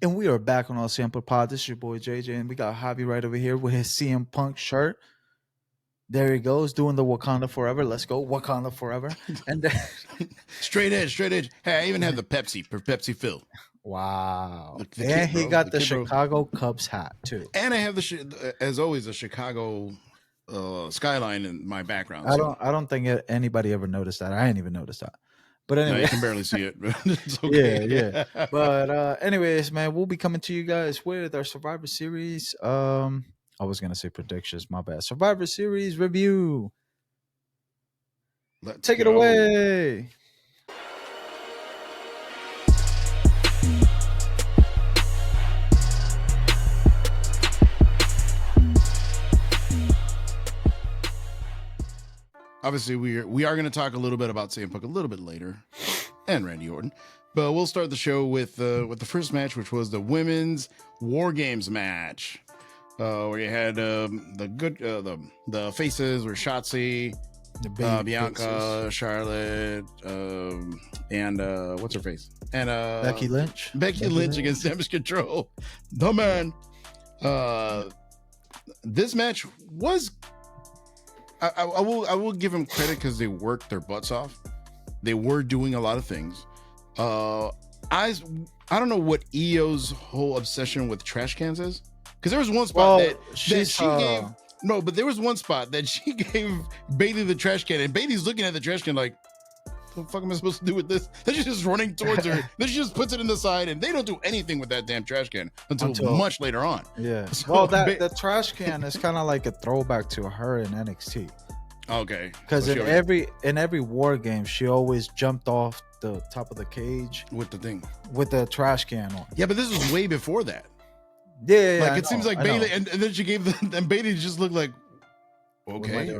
And we are back on our sample pod. This is your boy JJ, and we got Javi right over here with his CM Punk shirt. There he goes, doing the Wakanda Forever. Let's go, Wakanda Forever. And then, Straight edge, straight edge. Hey, I even have the Pepsi for Pepsi Phil. wow. The And kid, he bro. got The the kid, bro. Chicago Cubs hat, too. And I have as always, a Chicago skyline in my background. So I don't think anybody ever noticed that. I ain't even noticed that. But no, anyway, you can barely see it. But it's yeah, okay. yeah. But anyways, man, we'll be coming to you guys with our Survivor Series. I was gonna say predictions, my bad. Survivor Series review. Let's Take it go. away. Obviously, we are going to talk a little bit about CM Punk a little bit later, and Randy Orton. But we'll start the show with the first match, which was the women's War Games match, where you had the faces were Shotzi, The baby Bianca, faces. Charlotte, and what's her face, and Becky Lynch. Becky Lynch against Damage Control. The man. This match was. I will give them credit because they worked their butts off. They were doing a lot of things. I don't know what Io's whole obsession with trash cans is, because there was one spot that she gave. No, but there was one spot that she gave Bailey the trash can, and Bailey's looking at the trash can like, what the fuck am I supposed to do with this? Then she's just running towards her. Then she just puts it in the side, and they don't do anything with that damn trash can until much later on. Yeah. So, well, the trash can is kind of like a throwback to her in NXT. Okay. Because in every war game, she always jumped off the top of the cage with the thing with the trash can on. Yeah, but this was way before that. Yeah, like it seems like Bailey, and then she gave and Bailey just looked like, okay,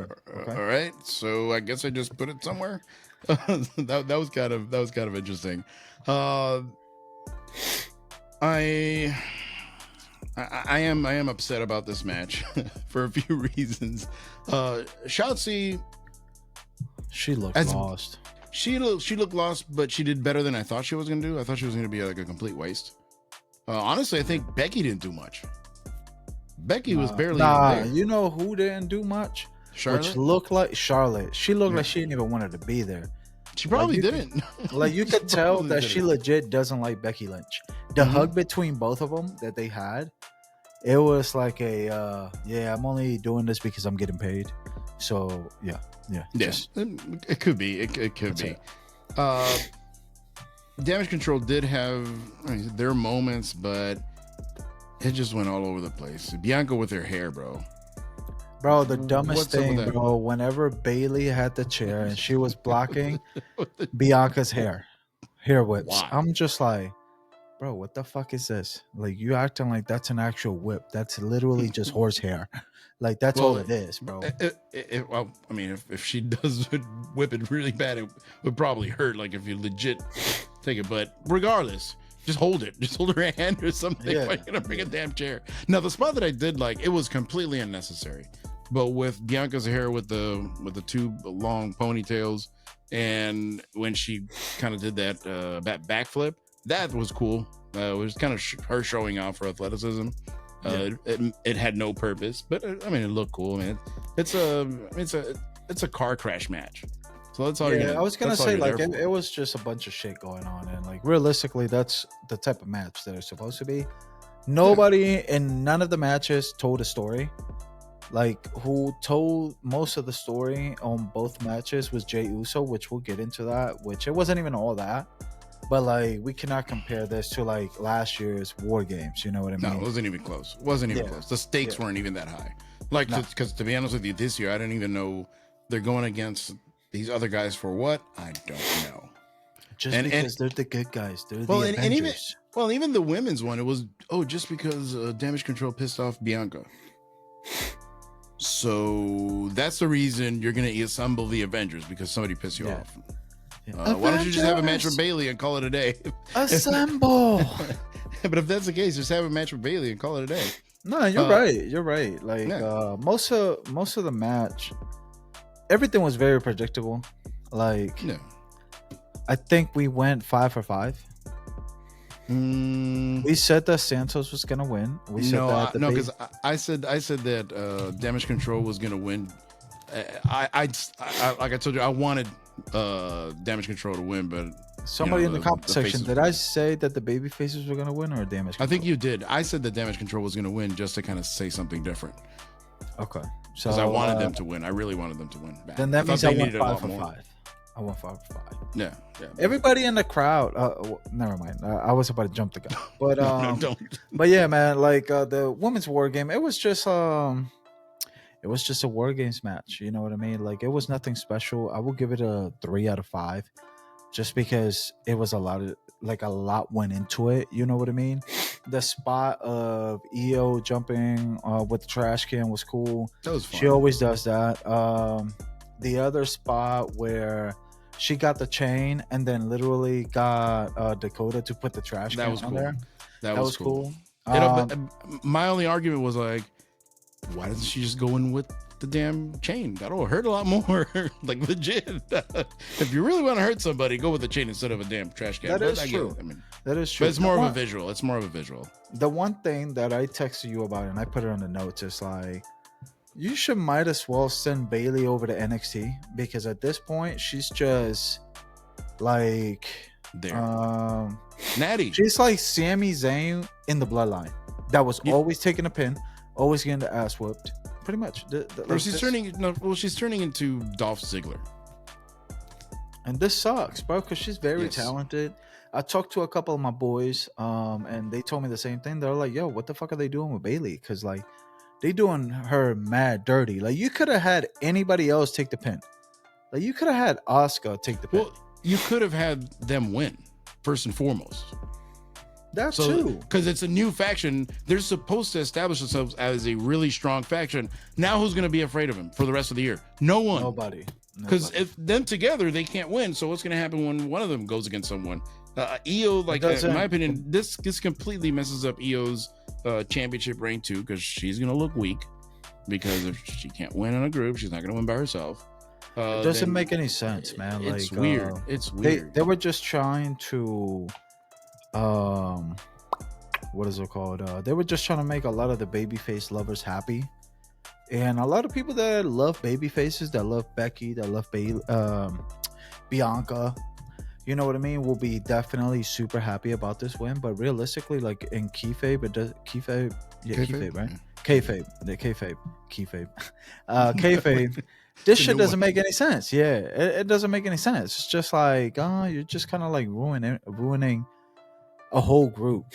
all right. So I guess I just put it somewhere. that was kind of interesting. I am upset about this match for a few reasons. Shotzi, she looked lost. She looked lost, but she did better than I thought she was going to do. I thought she was going to be like a complete waste. Honestly, I think Becky didn't do much. Becky was barely even there. You know who didn't do much? Charlotte? Which looked like Charlotte. She looked like she didn't even wanted to be there. She probably didn't. Like you could tell that she legit doesn't like Becky Lynch. The hug between both of them that they had, it was like a I'm only doing this because I'm getting paid. So yeah. It could be. It could be. Damage Control did have their moments, but it just went all over the place. Bianca with her hair, bro. Bro, the dumbest thing, bro, whenever Bailey had the chair and she was blocking Bianca's hair whips. Wow. I'm just like, bro, what the fuck is this? Like, you acting like that's an actual whip. That's literally just horsehair. Like, that's all it is, bro. Well, I mean, if she does whip it really bad, it would probably hurt. Like, if you legit take it. But regardless, just hold it. Just hold her hand or something. Yeah. If I'm going to bring a damn chair. Now, the spot that I did like, it was completely unnecessary. But with Bianca's hair with the two long ponytails, and when she kind of did that backflip, that was cool. It was kind of her showing off her athleticism. It had no purpose, but I mean, it looked cool. I mean, it's a car crash match. So that's all. I was gonna say, like, it was just a bunch of shit going on, and like realistically, that's the type of match that it's supposed to be. Nobody in none of the matches told a story. Like, who told most of the story on both matches was Jey Uso, which we'll get into that. Which it wasn't even all that. But like, we cannot compare this to like last year's War Games. You know what I mean? No, it wasn't even close. Close. The stakes weren't even that high. Like, because to be honest with you, this year I didn't even know they're going against these other guys for what. I don't know. Because they're the good guys. They're the Avengers. Even the women's one, it was just because Damage Control pissed off Bianca. So that's the reason you're gonna assemble the Avengers, because somebody pissed you off. Why don't you just have a match with Bailey and call it a day? Assemble. But if that's the case, just have a match with Bailey and call it a day. No, you're right. You're right. Like most of the match, everything was very predictable. Like I think we went 5 for 5. We said that Santos was gonna win. We said that no, because I said that Damage Control was gonna win. I like I told you, I wanted Damage Control to win, but somebody in the comment section, did I say that the baby faces were gonna win or Damage Control? I think you did. I said that Damage Control was gonna win just to kind of say something different. Okay, so because I wanted them to win. I really wanted them to win. Bad. Then that means I won 5 for 5. I won 5 for 5. Yeah. Everybody in the crowd. Never mind. I was about to jump the gun, but no, don't. But yeah, man. Like the women's war game, it was just a war games match. You know what I mean? Like it was nothing special. I will give it a 3 out of 5, just because it was a lot went into it. You know what I mean? The spot of Io jumping with the trash can was cool. That was fun. She always does that. The other spot where she got the chain and then literally got Dakota to put the trash can on there. That was cool. My only argument was like, why doesn't she just go in with the damn chain? That'll hurt a lot more. Like legit. If you really want to hurt somebody, go with the chain instead of a damn trash can. That is true. That is true. But it's more of a visual. It's more of a visual. The one thing that I texted you about and I put it on the notes is like, you might as well send Bailey over to NXT, because at this point she's just like there. Natty. She's like Sami Zayn in the bloodline. That was always taking a pin, always getting the ass whooped. Pretty much. She's turning into Dolph Ziggler. And this sucks, bro, because she's very talented. I talked to a couple of my boys, and they told me the same thing. They're like, yo, what the fuck are they doing with Bailey? Because like they doing her mad dirty. Like you could have had anybody else take the pin. Like you could have had Asuka take the pin. Well, you could have had them win first and foremost. That's too, because it's a new faction. They're supposed to establish themselves as a really strong faction. Now, who's going to be afraid of them for the rest of the year? No one. Nobody. Because if them together, they can't win. So what's going to happen when one of them goes against someone? Io, like in my opinion, this completely messes up Io's championship reign too, because she's going to look weak. Because if she can't win in a group, she's not going to win by herself. It doesn't make any sense, man. It's like, weird. It's weird. They were just trying to, what is it called? They were just trying to make a lot of the babyface lovers happy, and a lot of people that love baby faces, that love Becky, that love Bianca, you know what I mean, will be definitely super happy about this win. But realistically, like in kayfabe, kayfabe, right? Kayfabe. This shit doesn't make any sense. Yeah, it doesn't make any sense. It's just like, you're just kind of like ruining a whole group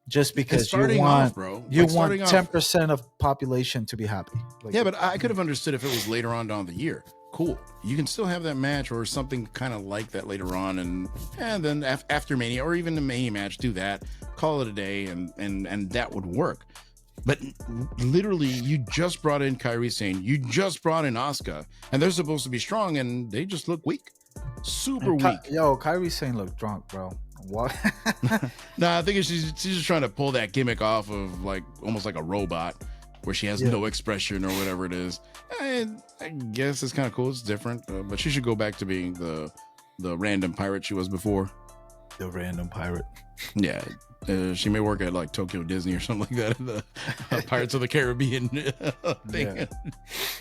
just because you want 10% of population to be happy. Like, yeah, but I could have understood if it was later on down the year. Cool, you can still have that match or something kind of like that later on, and then after Mania or even the Mania match, do that, call it a day, and that would work. But literally, you just brought in Kairi Sane, you just brought in Asuka, and they're supposed to be strong, and they just look weak, super weak. Kairi Sane looked drunk, bro. What? No, I think she's just trying to pull that gimmick off of like almost like a robot, where she has no expression or whatever it is. I guess it's kind of cool. It's different, but she should go back to being the random pirate she was before. The random pirate. Yeah. She may work at like Tokyo Disney or something like that, the Pirates of the Caribbean thing. Yeah.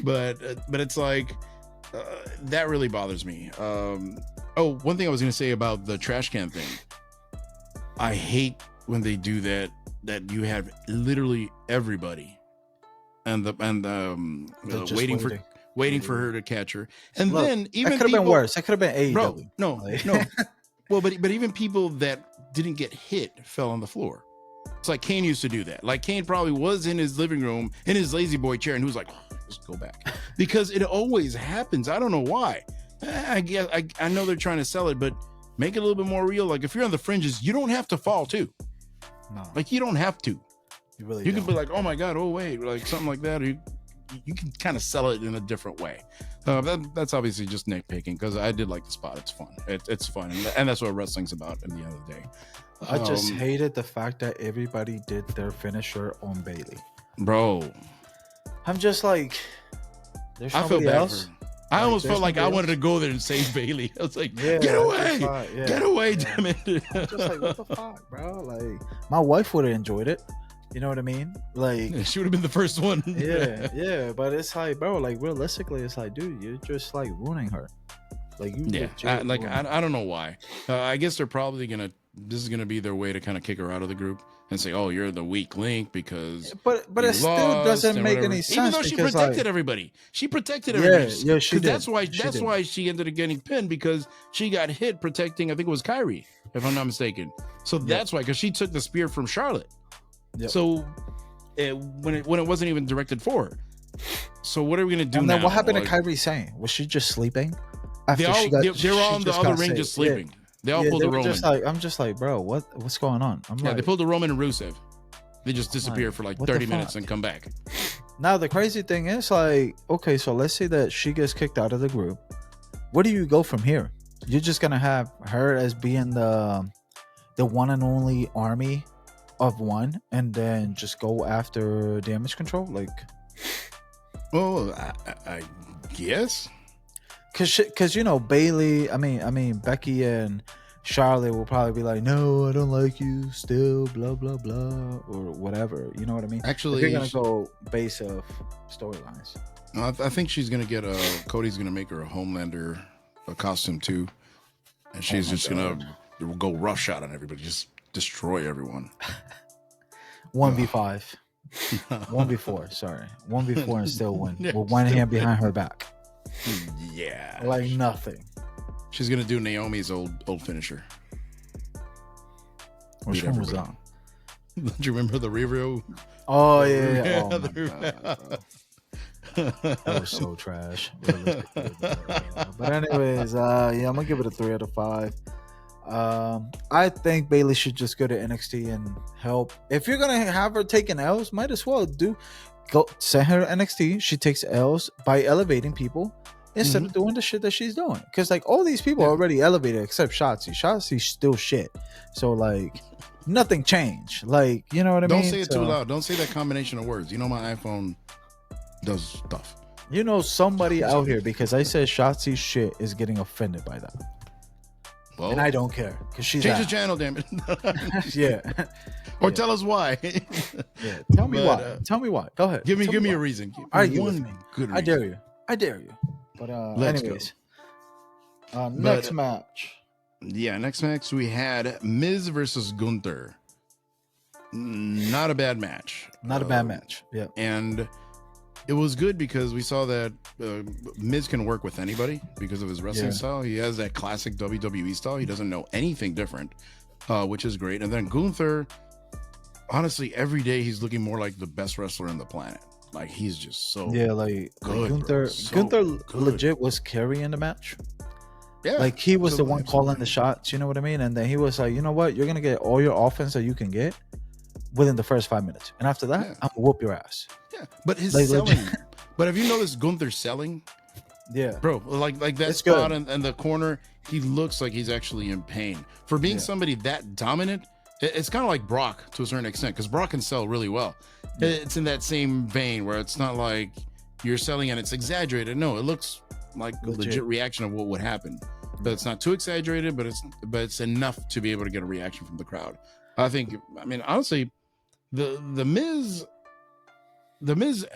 But it's like that really bothers me. One thing I was going to say about the trash can thing. I hate when they do that you have literally everybody and waiting for her to catch her, and look, then even that could have been worse. That could have been AEW. No. Well, but even people that didn't get hit fell on the floor. It's like Kane used to do that. Like Kane probably was in his living room in his lazy boy chair, and he was like, "Just go back," because it always happens. I don't know why. I guess I know they're trying to sell it, but make it a little bit more real. Like if you're on the fringes, you don't have to fall too. No, like you don't have to. You can be like, "Oh my god, oh wait," like something like that. Or you can kind of sell it in a different way. That's obviously just nitpicking, because I did like the spot. It's fun. It's fun, and that's what wrestling's about at the end of the day. I just hated the fact that everybody did their finisher on Bailey. Bro, I'm just like, there's somebody else. I almost there's felt like I nobody wanted else. to go there and save Bailey. I was like, Yeah, get away, yeah, get away, yeah. damn it. I'm just like, what the fuck, bro? Like, my wife would have enjoyed it. You know what I mean? Like, She would have been the first one. yeah. But it's like, bro, like realistically, it's like, dude, you're just like ruining her. Like, you Yeah, legit ruining her. I don't know why. I guess they're probably this is gonna be their way to kind of kick her out of the group and say, "Oh, you're the weak link because But you it still lost doesn't and make whatever." any sense. Even though she because, protected like, everybody, she protected yeah, everybody. yeah, she Because did. that's why she ended up getting pinned because she got hit protecting. I think it was Kyrie, if I'm not mistaken. So that's why, because she took the spear from Charlotte. Yep. So when it wasn't even directed for her. So what are we gonna do And now? then what happened Like, to Kyrie Saying? Was she just sleeping? they all they're all in the other ring just sleeping. They all pulled they the were Roman. just like, I'm just like, bro, what's going on? I'm Yeah, like, they pulled the Roman and Rusev. They just disappear like, for like what the 30 minutes fuck? and come back. now the crazy thing is, like, okay, so let's say that she gets kicked out of the group. Where do you go from here? You're just gonna have her as being the one and only army of one, and then just go after Damage Control, like, Oh, I guess. cause you know Bailey. I mean Becky and Charlotte will probably be like, no, I don't like you still, blah blah blah, or whatever. You know what I mean? Actually, if you're gonna go base of storylines. I think she's gonna get Cody's gonna make her a Homelander costume too, and she's just gonna go roughshod on everybody, just destroy everyone. 1v5, 1v4. Sorry, 1v4 and still win Yeah, with one still hand win. behind her back, Yeah, like nothing. she's gonna do Naomi's old finisher. Which Beat one was everybody. that? Do you remember the Review? Oh yeah. Yeah, Oh my the- god, bro. That was so trash. But anyways, I'm gonna give it a 3 out of 5. I think Bailey should just go to NXT and help. If you're gonna have her taking L's, might as well go send her to NXT. She takes L's by elevating people instead of doing the shit that she's doing. Because like all these people are already elevated except Shotzi. Shotzi's still shit. So like nothing changed. Like, you know what I mean? Don't say it So, too loud. Don't say that combination of words. You know my iPhone does stuff. you know somebody out here, because I said Shotzi's shit, is getting offended by that. Well, And I don't care because she's change the out. channel, damn it. Yeah. Or tell us why. Yeah. Tell me But, why. Tell me why. Go ahead. give me why. a reason. Give me Argue with one me. good reason. I dare you. I dare you. But Let's anyways. go. Next match. Yeah, next match we had Miz versus Gunther. Not a bad match. Not a bad match. Yeah. And it was good because we saw that Miz can work with anybody because of his wrestling style. He has that classic WWE style. He doesn't know anything different, which is great. And then Gunther, honestly, every day he's looking more like the best wrestler on the planet. Like he's just so Like good, Gunther. bro. So Gunther good. legit was carrying the match. Yeah, Like he was the one absolutely. calling the shots. You know what I mean? And then he was like, you know what? You're gonna get all your offense that you can get within the first 5 minutes, and after that, I'm gonna whoop your ass. Yeah, but his Like, selling. legit. But have you noticed Gunther's selling? Yeah. Bro, like that It's spot good. in the corner, he looks like he's actually in pain. For being somebody that dominant, it's kind of like Brock to a certain extent, because Brock can sell really well. It's in that same vein where it's not like you're selling and it's exaggerated. No, it looks like a legit reaction of what would happen. But it's not too exaggerated, but it's enough to be able to get a reaction from the crowd. I mean, honestly, the Miz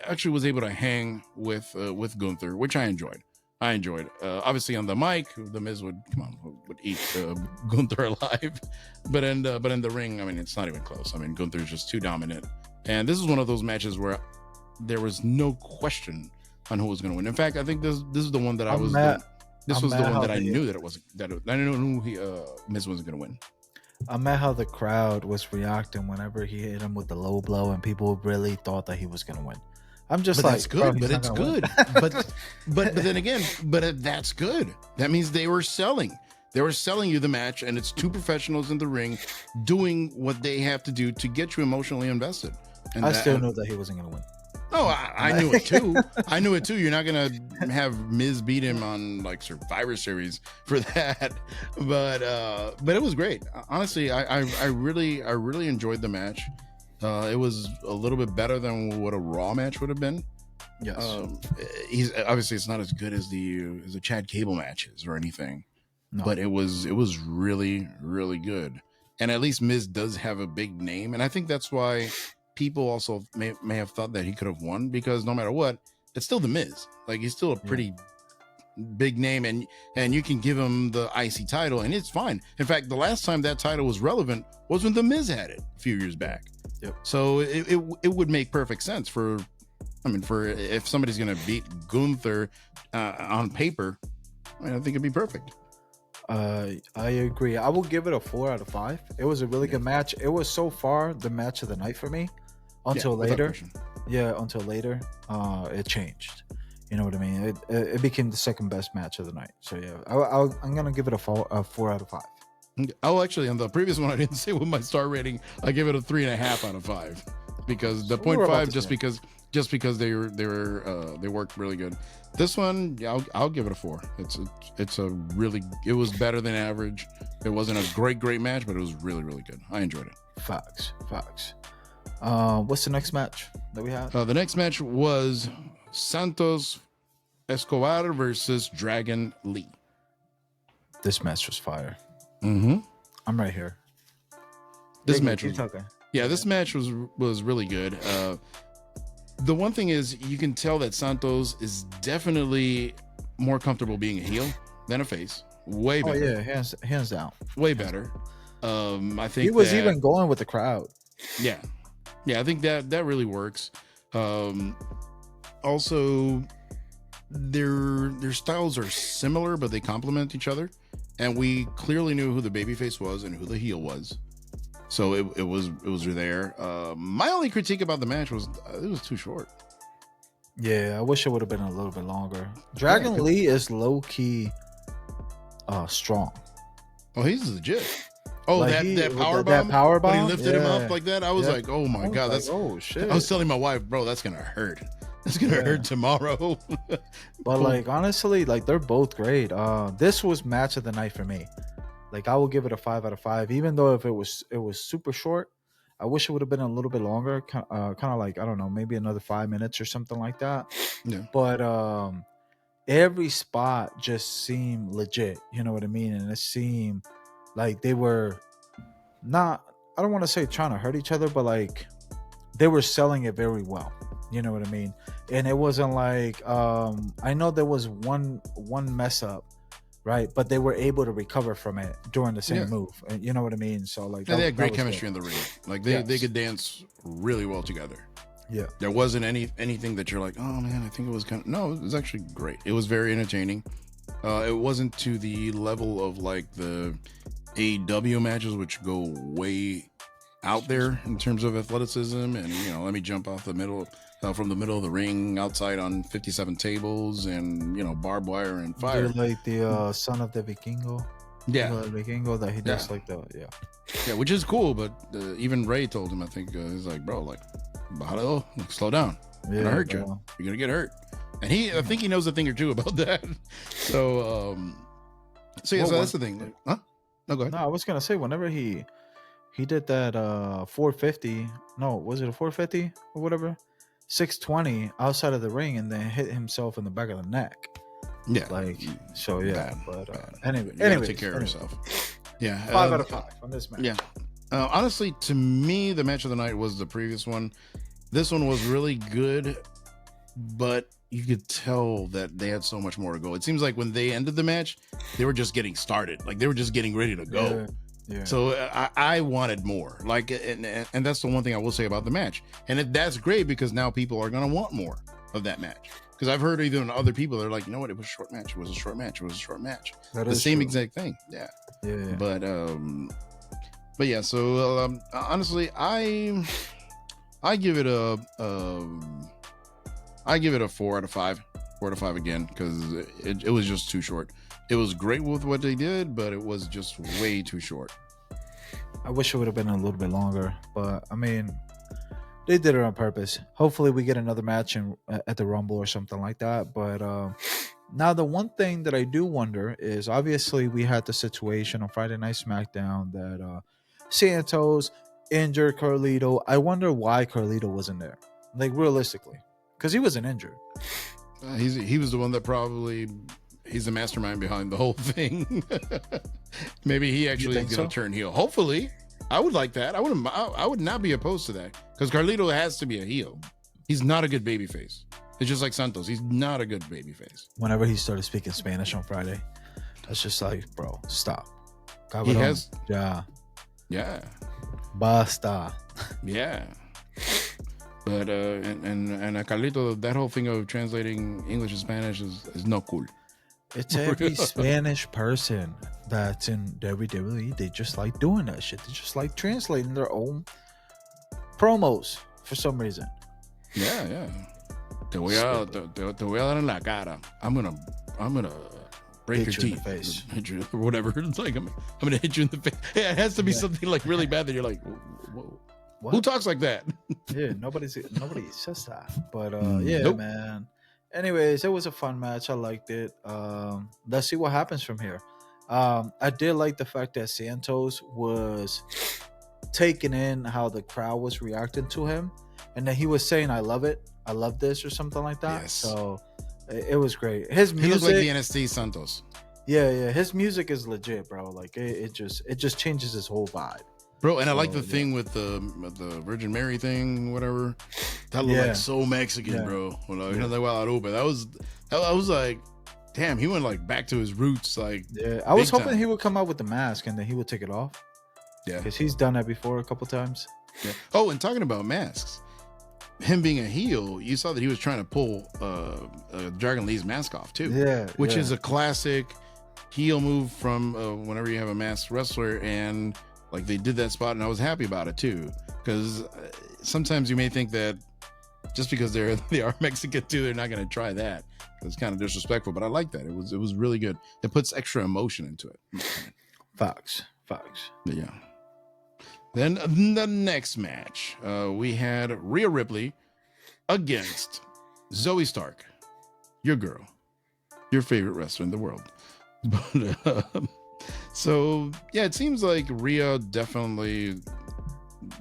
actually was able to hang with Gunther, which I enjoyed. Obviously on the mic, the Miz would eat Gunther alive, but in the ring, I mean, it's not even close. I mean, Gunther's just too dominant, and this is one of those matches where there was no question on who was going to win. In fact, I think this is the one that I knew Miz wasn't going to win. I'm at how the crowd was reacting whenever he hit him with the low blow, and people really thought that he was gonna win. I'm just But like, that's good. bro, But it's good. but then again, that's good. That means they were selling. They were selling you the match, and it's two professionals in the ring doing what they have to do to get you emotionally invested. And I still knew that he wasn't gonna win. Oh, I knew it too. I knew it too. You're not gonna have Miz beat him on like Survivor Series for that, but it was great. Honestly, I really enjoyed the match. It was a little bit better than what a Raw match would have been. Yes. He's obviously it's not as good as the Chad Cable matches or anything, No. but it was really really good. And at least Miz does have a big name, and I think that's why people also may have thought that he could have won, because no matter what, it's still the Miz. Like, he's still a pretty big name, and you can give him the IC title and it's fine. In fact, the last time that title was relevant was when the Miz had it a few years back. Yep. So it would make perfect sense for if somebody's gonna beat Gunther on paper, I think it'd be perfect. I agree. I will give it a 4 out of 5. It was a really good match. It was so far the match of the night for me until later. Yeah, until later, it changed. You know what I mean? It became the second best match of the night. So yeah, I'm gonna give it a 4 out of 5. Oh, actually, on the previous one, I didn't say what my star rating. I give it a 3.5 out of 5, because the 0.5 just because they worked really good. This one, I'll give it a 4. It was better than average. It wasn't a great match, but it was really really good. I enjoyed it. Facts. What's the next match that we have? The next match was Santos Escobar versus Dragon Lee. This match was fire. Mm-hmm. I'm right here. This match was really good. The one thing is, you can tell that Santos is definitely more comfortable being a heel than a face. Way better. Oh yeah, hands down. Way better. I think he was even going with the crowd. Yeah, I think that really works. Also, their styles are similar, but they complement each other, and we clearly knew who the babyface was and who the heel was. So it was there. My only critique about the match was it was too short. Yeah, I wish it would have been a little bit longer. Dragon Lee is low key strong. Oh, he's legit. Oh, like that power bomb. That power bomb. When he lifted him up like that, I was like, oh my god, that's oh shit. I was telling my wife, bro, that's gonna hurt. That's gonna hurt tomorrow. But like, honestly, like, they're both great. This was match of the night for me. Like, I will give it a 5 out of 5, even though if it was super short. I wish it would have been a little bit longer, kind of like, I don't know, maybe another 5 minutes or something like that. Yeah. But every spot just seemed legit. You know what I mean? And it seemed like they were not, I don't want to say trying to hurt each other, but like they were selling it very well. You know what I mean? And it wasn't like, I know there was one mess up, right? But they were able to recover from it during the same move. You know what I mean? So like, they had great chemistry in the ring. Like they could dance really well together. Yeah. There wasn't anything that you're like, oh man, I think it was kind of, no, it was actually great. It was very entertaining. It wasn't to the level of like the AEW matches, which go way out there in terms of athleticism, and let me jump off the middle from the middle of the ring outside on 57 tables, and barbed wire and fire. They're like the son of the Vikingo. Yeah, Vikingo that he does like the yeah, which is cool. But even Ray told him, I think he's like, bro, like, slow down. I'm gonna hurt you. You're gonna get hurt. And I think he knows a thing or two about that. So so that's the thing. Huh? No, go ahead. No, I was gonna say, whenever he did that 450, no, was it a 450 or whatever, 620 outside of the ring, and then hit himself in the back of the neck. Yeah, like, so yeah. But anyway, take care of yourself. Yeah, 5 out of 5 on this match. Yeah, honestly, to me, the match of the night was the previous one. This one was really good, but you could tell that they had so much more to go. It seems like when they ended the match, they were just getting started. Like, they were just getting ready to go. Yeah. So I wanted more. Like, and that's the one thing I will say about the match. And that's great, because now people are going to want more of that match. Because I've heard even other people, they're like, you know what? It was a short match. It was a short match. It was a short match. The same exact thing. Yeah. But yeah. So honestly, I give it a 4 out of 5. 4 out of 5 again, because it was just too short. It was great with what they did, but it was just way too short. I wish it would have been a little bit longer, but I mean, they did it on purpose. Hopefully we get another match at the Rumble or something like that. But now the one thing that I do wonder is, obviously we had the situation on Friday Night SmackDown that Santos injured Carlito. I wonder why Carlito wasn't there. Like, realistically, because he wasn't injured. He was the one that probably he's the mastermind behind the whole thing. Maybe he actually is going to turn heel. Hopefully, I would like that. I would not be opposed to that because Carlito has to be a heel. He's not a good babyface. It's just like Santos. He's not a good babyface. Whenever he started speaking Spanish on Friday, that's just like, bro, stop. Cabrón. He has, yeah, basta. Yeah. But and Carlito, that whole thing of translating English to Spanish is not cool. It's every Spanish person that's in WWE. They just like doing that shit. They just like translating their own promos for some reason. Yeah. Te voy a dar en la cara. I'm gonna break your teeth. Face. Hit you, or whatever. It's like I'm gonna hit you in the face. Yeah, it has to be something like really bad that you're like, whoa. What? Who talks like that? Yeah, nobody says that. But nope. Man. Anyways, it was a fun match. I liked it. Let's see what happens from here. I did like the fact that Santos was taking in how the crowd was reacting to him, and that he was saying, "I love it. I love this," or something like that. Yes. So it was great. His music, he looks like the NXT Santos. Yeah. His music is legit, bro. Like it just changes his whole vibe. Bro, and I like the thing with the Virgin Mary thing, whatever. That looked like so Mexican, bro. That was like, damn, he went like back to his roots. Like, I was hoping he would come out with the mask and then he would take it off. Yeah, because he's done that before a couple times. Yeah. Oh, and talking about masks, him being a heel, you saw that he was trying to pull Dragon Lee's mask off too. Yeah, which is a classic heel move from whenever you have a masked wrestler. And like they did that spot, and I was happy about it too, because sometimes you may think that just because they are Mexican too, they're not going to try that. It's kind of disrespectful, but I like that. It was really good. It puts extra emotion into it. Facts. Yeah. Then the next match, we had Rhea Ripley against Zoe Stark, your girl, your favorite wrestler in the world. But so yeah, it seems like Rhea definitely.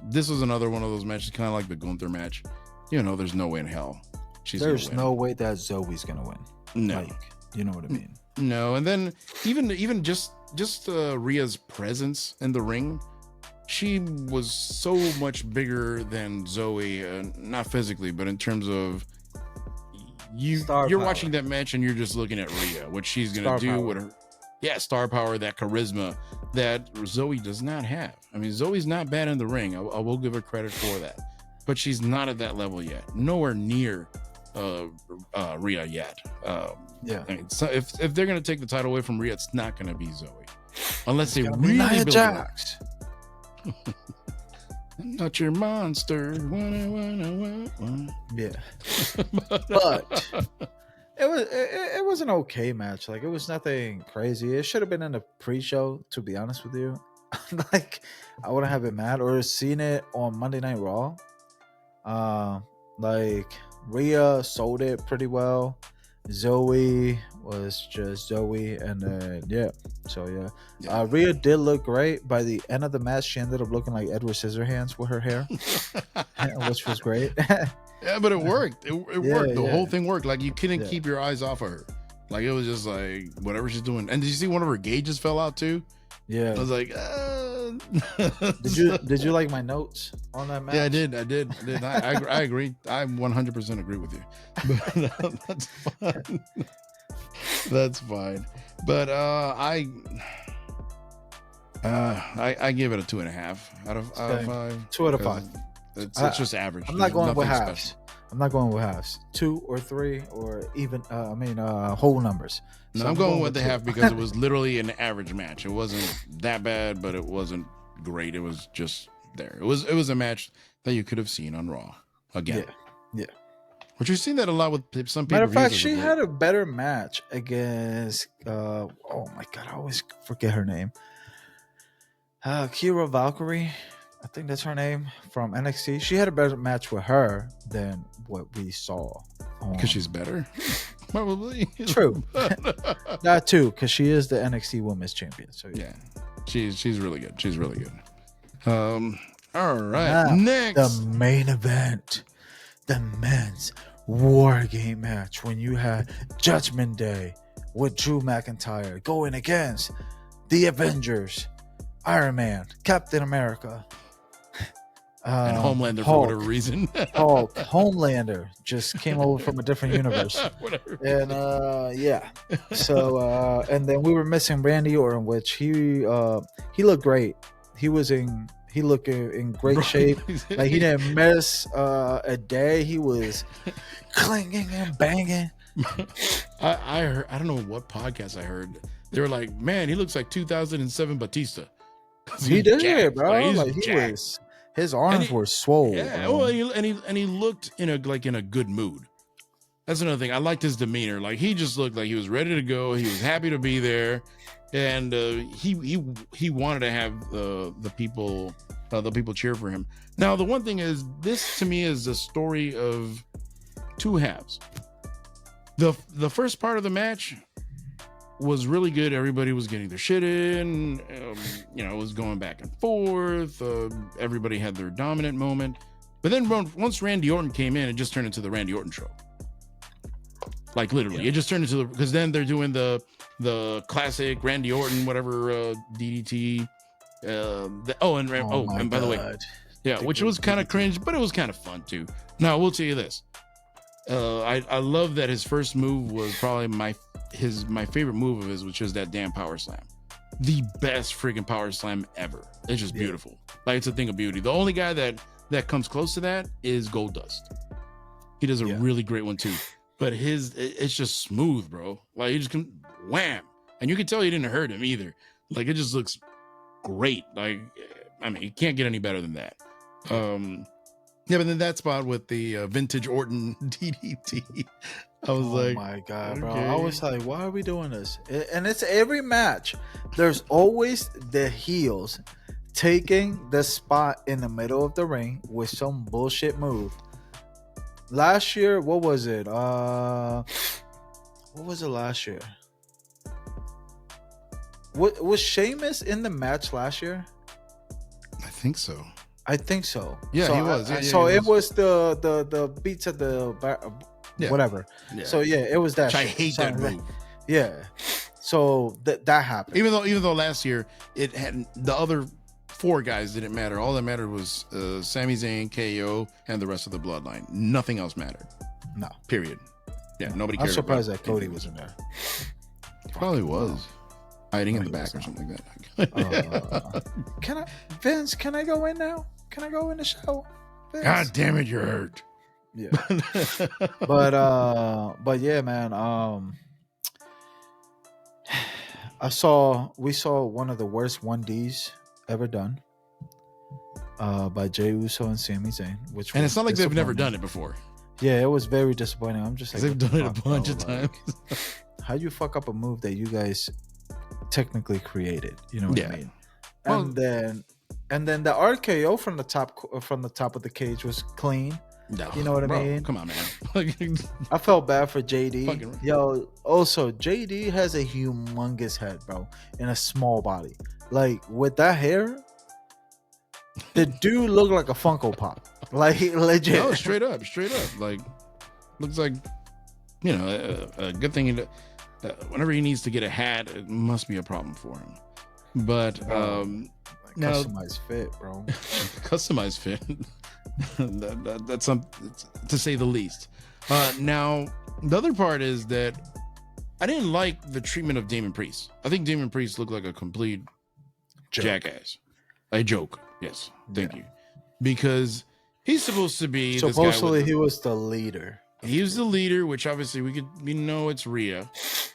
This was another one of those matches, kind of like the Gunther match. You know, there's no way in hell there's no way that Zoe's gonna win. No, like, you know what I mean. No, and then even just Rhea's presence in the ring, she was so much bigger than Zoe, not physically, but in terms of you're watching that match and you're just looking at Rhea, what she's gonna do with her, star power, that charisma that Zoe does not have. I mean, Zoe's not bad in the ring. I will give her credit for that, but she's not at that level yet. Nowhere near Rhea yet. I mean, so if they're gonna take the title away from Rhea, it's not gonna be Zoe, unless they really build Jax. I'm not your monster. Yeah, but it was an okay match. Like, it was nothing crazy. It should have been in the pre-show, to be honest with you. Like, I wouldn't have been mad, or seen it on Monday Night Raw. Like, Rhea sold it pretty well. Zoe was just Zoe, and then Rhea did look great. By the end of the match, she ended up looking like Edward Scissorhands with her hair, which was great. Yeah, but it worked. It worked. The whole thing worked. Like, you couldn't keep your eyes off of her. Like, it was just like whatever she's doing. And did you see one of her gauges fell out too? Yeah, I was like, Did you like my notes on that match? Yeah, I did. I agree. I 100% agree with you. But that's fine. That's fine. But I give it a 2.5 out of 5. 2 out of 5. It's just average. I'm not going with halves. I'm not going with halves. 2 or 3 or even whole numbers. No, I'm going with the half because it was literally an average match. It wasn't that bad, but it wasn't great. It was just there. It was a match that you could have seen on Raw again. Yeah. But you've seen that a lot with some people. Matter of fact, she had a better match against oh my god, I always forget her name. Kira Valkyrie, I think that's her name, from NXT. She had a better match with her than what we saw. Because she's better? Probably. True. That too, because she is the NXT Women's Champion. So yeah. She's really good. She's really good. All right. Next. The main event. The men's war game match when you had Judgment Day with Drew McIntyre going against the Avengers, Iron Man, Captain America, And Homelander, Hulk, for whatever reason. Hulk, Homelander just came over from a different universe. Whatever. And yeah. So and then we were missing Randy Orton, which he looked great. He looked in great shape. Like he didn't miss a day. He was clanging and banging. I heard, I don't know what podcast I heard. They were like, man, he looks like 2007 Batista. He did, jacked. bro. Like, He was, his arms were swole. Yeah, bro. well, he looked in a good mood. That's another thing. I liked his demeanor. Like he just looked like he was ready to go. He was happy to be there, and he wanted to have the people cheer for him. Now the one thing is, this to me is a story of two halves. The first part of the match was really good. Everybody was getting their shit in. It was going back and forth. Everybody had their dominant moment. But then once Randy Orton came in, it just turned into the Randy Orton show. Like literally, it just turned into because then they're doing the classic Randy Orton whatever DDT. And by the way, yeah, which was kind of cringe, but it was kind of fun too. Now I will tell you this. I love that his first move was probably my favorite move of his, which is that damn power slam. The best freaking power slam ever. It's just beautiful. Like it's a thing of beauty. The only guy that comes close to that is Goldust. He does a really great one too. But it's just smooth, bro. Like he just can wham, and you can tell he didn't hurt him either. Like it just looks great. Like I mean, you can't get any better than that. Yeah, but then that spot with the vintage Orton DDT, I was like, oh my god, bro! okay. I was like, why are we doing this? And it's every match. There's always the heels taking the spot in the middle of the ring with some bullshit move. Last year, what was it? What was it last year? What was Sheamus in the match last year? I think so. I think so. Yeah, so he was. It was the beats at the whatever. Yeah. So yeah, it was that. Which I hate that move. Yeah. So that happened. Even though last year it had the other four guys didn't matter. All that mattered was Sami Zayn, KO, and the rest of the bloodline. Nothing else mattered. No. Period. Yeah, nobody cared. I'm surprised that Cody was in there. He probably was. Hiding in the back or something like that. Vince, can I go in now? Can I go in the show? Vince? God damn it, you're hurt. Yeah. but yeah, man. We saw one of the worst 1Ds ever done. By Jey Uso and Sami Zayn, and it's not like they've never done it before. Yeah, it was very disappointing. I'm just like, they've done it a bunch of times. How you fuck up a move that you guys technically created? You know what I mean? And then the RKO from the top of the cage was clean. No, you know what I mean? Come on, man. I felt bad for JD. Yo, also JD has a humongous head, bro, and a small body. Like with that hair, the dude looked like a Funko Pop. Like legit. No, straight up. Like looks like a good thing. Whenever he needs to get a hat, it must be a problem for him. But customized fit, bro. Customized fit. That's something to say the least. Now the other part is that I didn't like the treatment of Damon Priest. I think Damon Priest looked like a complete jackass. A joke. Yes. Thank you. Because he's supposed to be supposedly he was the leader. He was the leader, which obviously we know it's Rhea,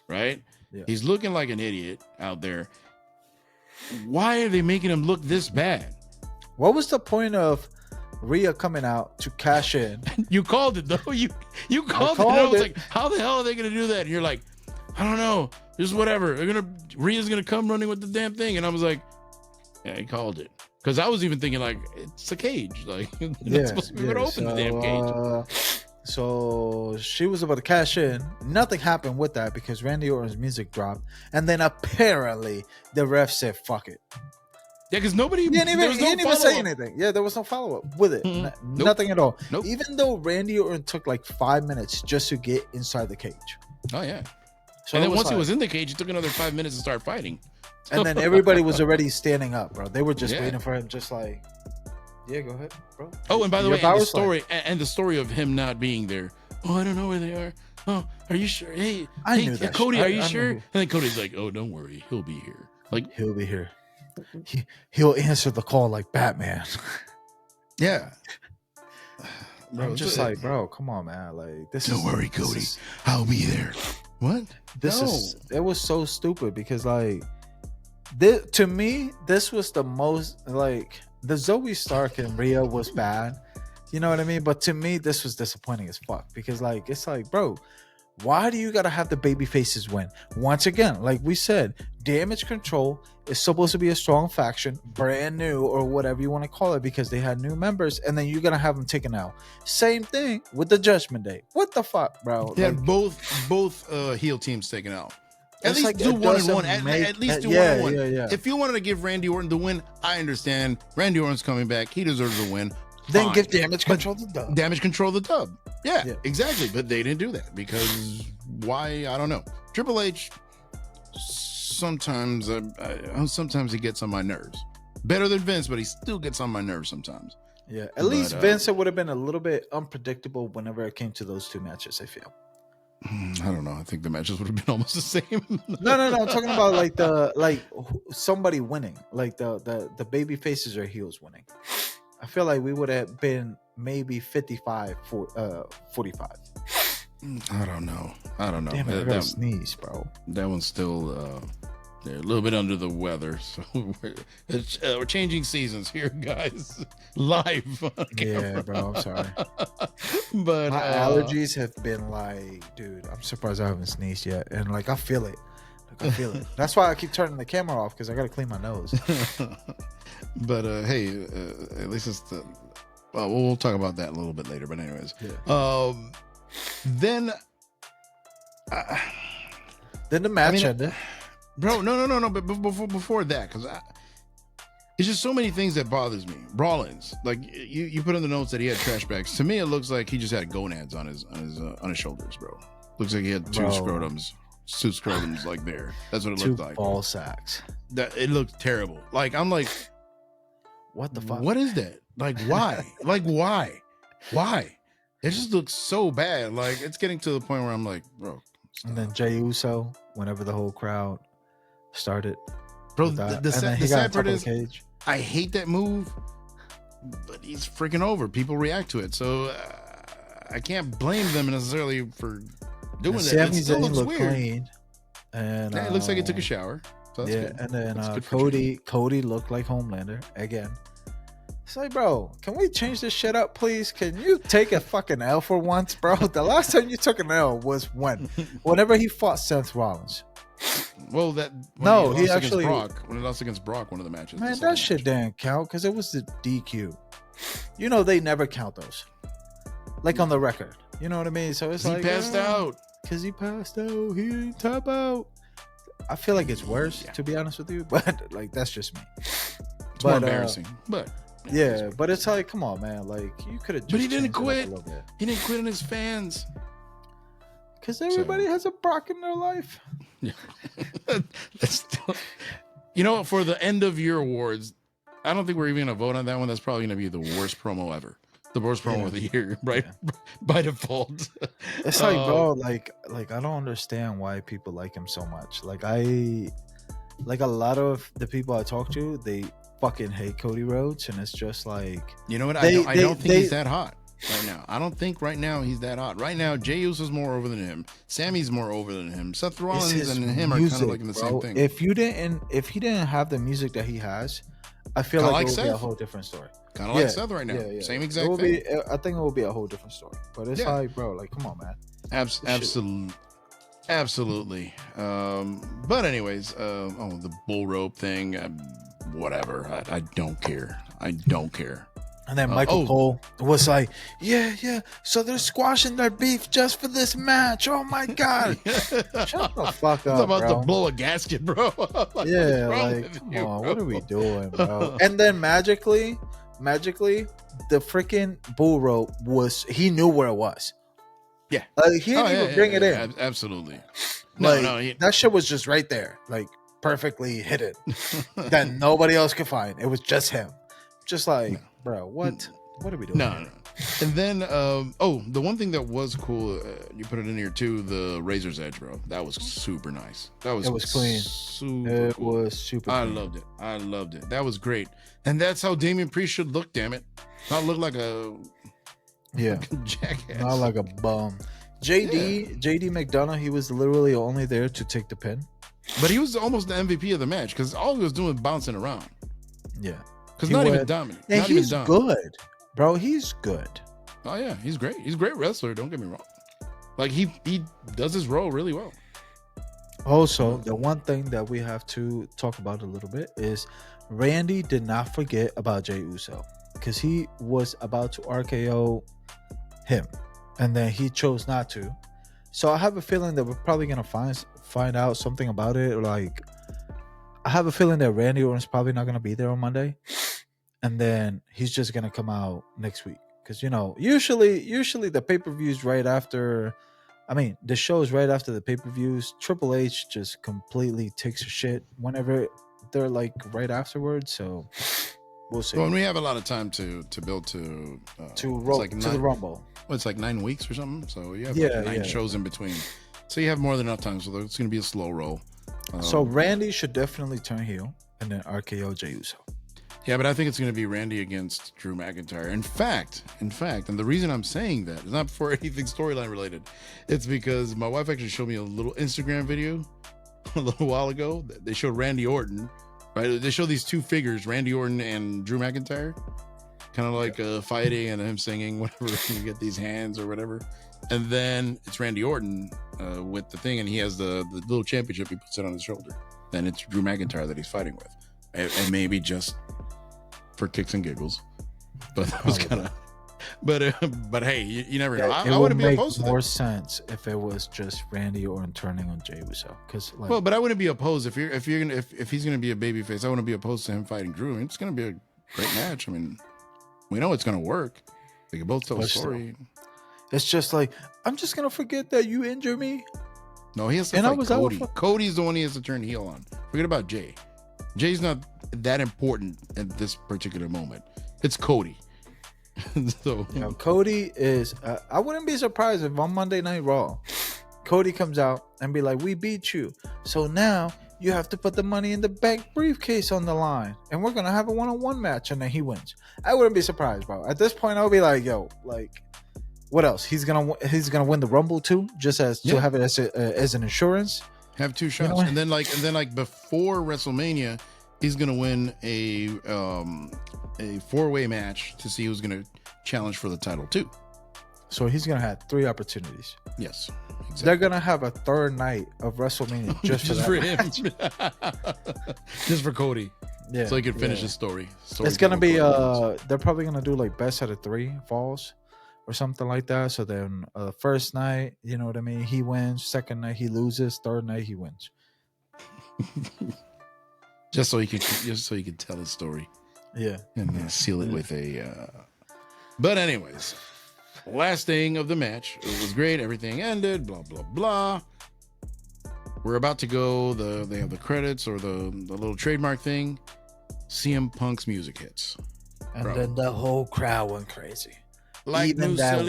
right? Yeah. He's looking like an idiot out there. Why are they making him look this bad? What was the point of Rhea coming out to cash in? You called it though. You called it. And I was like, how the hell are they gonna do that? And you're like, I don't know. Just whatever. Rhea's gonna come running with the damn thing. And I was like, yeah, he called it. Because I was even thinking like it's a cage. Like it's supposed to be able to open the damn cage. So she was about to cash in. Nothing happened with that because Randy Orton's music dropped. And then apparently the ref said, fuck it. Yeah, because nobody He didn't there was no even say follow-up. anything. Yeah, there was no follow up with it. Nope. Nothing at all. Nope. Even though Randy Orton took like 5 minutes just to get inside the cage. Oh yeah. So And then once like, he was in the cage, it took another 5 minutes to start fighting. and then everybody was already standing up, bro. They were just Yeah. waiting for him, just like, yeah, go ahead, bro. Oh, and by the Your way, and the power's story and the story of him not being there. Oh, I don't know where they are. Oh, are you sure? Hey, I hey, knew that Cody, shit. are you I sure? knew. And then Cody's like, oh, don't worry, he'll be here. Like, He'll be here. He'll answer the call like Batman. yeah. I'm just like, bro, come on, man. Like, this don't is. worry, Cody. I'll be there. What? This No. is. It was so stupid because, like, this, to me, this was the most like the Zoe Stark and Rhea was bad. You know what I mean? But to me, this was disappointing as fuck because, like, it's like, bro, why do you gotta have the baby faces win? Once again, like we said, Damage Control is supposed to be a strong faction, brand new or whatever you want to call it, because they had new members, and then you're gonna have them taken out. Same thing with the Judgment Day. What the fuck, bro? Yeah, Like, both heel teams taken out. At it's least like do it one and doesn't one. At make- least do yeah, one and one. yeah. If you wanted to give Randy Orton the win, I understand. Randy Orton's coming back. He deserves a win. Then Fine. give Damage Control the dub. Damage Control the dub. Yeah, Yeah. exactly. But they didn't do that because why? I don't know. Triple H sometimes sometimes he gets on my nerves. Better than Vince, but he still gets on my nerves sometimes. Yeah, at least Vince, it would have been a little bit unpredictable whenever it came to those two matches, I feel. I don't know. I think the matches would have been almost the same. No. I'm talking about somebody winning, like the baby faces or heels winning. I feel like we would have been maybe 55 for 45. I don't know. Damn it, I gotta sneeze, bro. That one's still they're a little bit under the weather, so we're changing seasons here, guys, live on camera. Yeah, bro, I'm sorry. But My allergies have been like, dude, I'm surprised I haven't sneezed yet, and like I feel it. That's why I keep turning the camera off, because I gotta clean my nose. But hey, at least it's the. Well, we'll talk about that a little bit later. But anyways, Yeah. Then The match ended. bro, no. But before that, because it's just so many things that bothers me. Rollins, like you put in the notes that he had trash bags. To me, it looks like he just had gonads on his shoulders, bro. Looks like he had two scrotums like there. That's what it looked like. Ball sacks. That it looked terrible. Like I'm like, What the fuck? what is that? Like why? Like why? It just looks so bad. Like it's getting to the point where I'm like, bro. Stop. And then Jey Uso, whenever the whole crowd started, Bro, with that, the and then sad he got on part top of is, the cage. I hate that move, but he's freaking over. People react to it, so I can't blame them necessarily for doing And that. Sami It still Zayn looks looked weird. clean, and Yeah, it looks like he took a shower. So that's yeah, good. and then That's good for Jey. Cody looked like Homelander again. It's like, bro, can we change this shit up, please? Can you take a fucking L for once, bro? The last time you took an L was whenever he fought Seth Rollins. Well, He actually when he lost against Brock, one of the matches. Man, the that second shit match. didn't count because it was the DQ. You know they never count those, like on the record. You know what I mean? So it's He like passed out. because he passed out. He didn't tap out. I feel like it's worse, to be honest with you, but like that's just me. It's more embarrassing, but Yeah, but it's like, come on, man. Like you could have. But he didn't quit. He didn't quit on his fans. Because everybody has a Brock in their life. Yeah. That's still, for the end of year awards, I don't think we're even gonna vote on that one. That's probably gonna be the worst promo ever. The worst promo of the year, right? Yeah. By default. It's like, bro, like I don't understand why people like him so much. Like a lot of the people I talk to, they fucking hate Cody Rhodes, and it's just like, you know what? I don't think he's that hot right now. I don't think right now he's that hot. Right now, Jey Uso's more over than him. Sammy's more over than him. Seth Rollins and him are kind of like in the same thing. If he didn't have the music that he has, I feel like it would be a whole different story. Kind of like Seth right now. Yeah. Same exact thing. I think it will be a whole different story. But it's like, bro, like, come on, man. Absolutely. But anyways, the bull rope thing, whatever. I don't care. And then Michael Cole was like, yeah. So they're squashing their beef just for this match. Oh my God. Shut the fuck up, about bro. to blow a gasket, bro. Like, yeah, like, come on, what are we doing, bro? And then magically, the freaking bull rope he knew where it was. Yeah. Like, he didn't even bring it in. Absolutely. Like, that shit was just right there. Like, perfectly hidden. That nobody else could find. It was just him. Just like, bro, what are we doing? No. And then, the one thing that was cool, you put it in here too, the Razor's Edge, bro. That was super nice. It was clean. Super cool. Was super I clean. loved it. That was great. And that's how Damian Priest should look, damn it. Not look like a jackass. Not like a bum. JD McDonough, he was literally only there to take the pin. But he was almost the MVP of the match because all he was doing was bouncing around. Yeah. Because not even dominant. And he's good. Bro, he's good. Oh, yeah. He's great. He's a great wrestler. Don't get me wrong. Like, he does his role really well. Also, the one thing that we have to talk about a little bit is Randy did not forget about Jey Uso because he was about to RKO him, and then he chose not to. So I have a feeling that we're probably gonna find out something about it. Like, I have a feeling that Randy Orton's probably not gonna be there on Monday, and then he's just gonna come out next week because usually the pay-per-views right after. I mean, the show is right after the pay-per-views. Triple H just completely takes a shit whenever they're like right afterwards. So we'll see. Well, and we have a lot of time to build to the Rumble. Well, it's like 9 weeks or something. So you have 9 shows in between. So you have more than enough time. So it's going to be a slow roll. So Randy should definitely turn heel and then RKO Jey Uso. Yeah, but I think it's going to be Randy against Drew McIntyre. In fact, and the reason I'm saying that is not for anything storyline related. It's because my wife actually showed me a little Instagram video a little while ago. They showed Randy Orton, right? They show these two figures, Randy Orton and Drew McIntyre, kind of like fighting and him singing, whatever, you get these hands or whatever. And then it's Randy Orton with the thing, and he has the little championship, he puts it on his shoulder. Then it's Drew McIntyre that he's fighting with. And maybe just for kicks and giggles, but that was kind of. But hey, you never know. I wouldn't be opposed to that. It would make more sense if it was just Randy Orton turning on Jey Uso, because but I wouldn't be opposed if he's gonna be a babyface. I wouldn't be opposed to him fighting Drew. I mean, it's gonna be a great match. I mean, we know it's gonna work. They can both tell a story. It's just like, I'm just gonna forget that you injured me. No, he has to fight Cody. Cody's the one he has to turn heel on. Forget about Jey. Jay's not that important at this particular moment. It's Cody. So Cody is. I wouldn't be surprised if on Monday Night Raw, Cody comes out and be like, "We beat you, so now you have to put the Money in the Bank briefcase on the line, and we're gonna have a one-on-one match, and then he wins." I wouldn't be surprised, bro. At this point, I would be like, "Yo, like, what else? He's gonna win the Rumble too, just to have it as an insurance." Have 2 shots, and then before WrestleMania, he's gonna win a 4-way match to see who's gonna challenge for the title too. So he's gonna have 3 opportunities. Yes, exactly. They're gonna have a 3rd night of WrestleMania just for him, just for Cody. Yeah, so he can finish his story. It's gonna be they're probably gonna do like best out of 3 falls or something like that. So then first night, you know what I mean, he wins. Second night he loses. Third night he wins. just so he can tell his story. Yeah, and seal it with a. But anyways, last thing of the match. It was great. Everything ended. Blah blah blah. We're about to go. They have the credits or the little trademark thing. CM Punk's music hits, and then the whole crowd went crazy. Like even that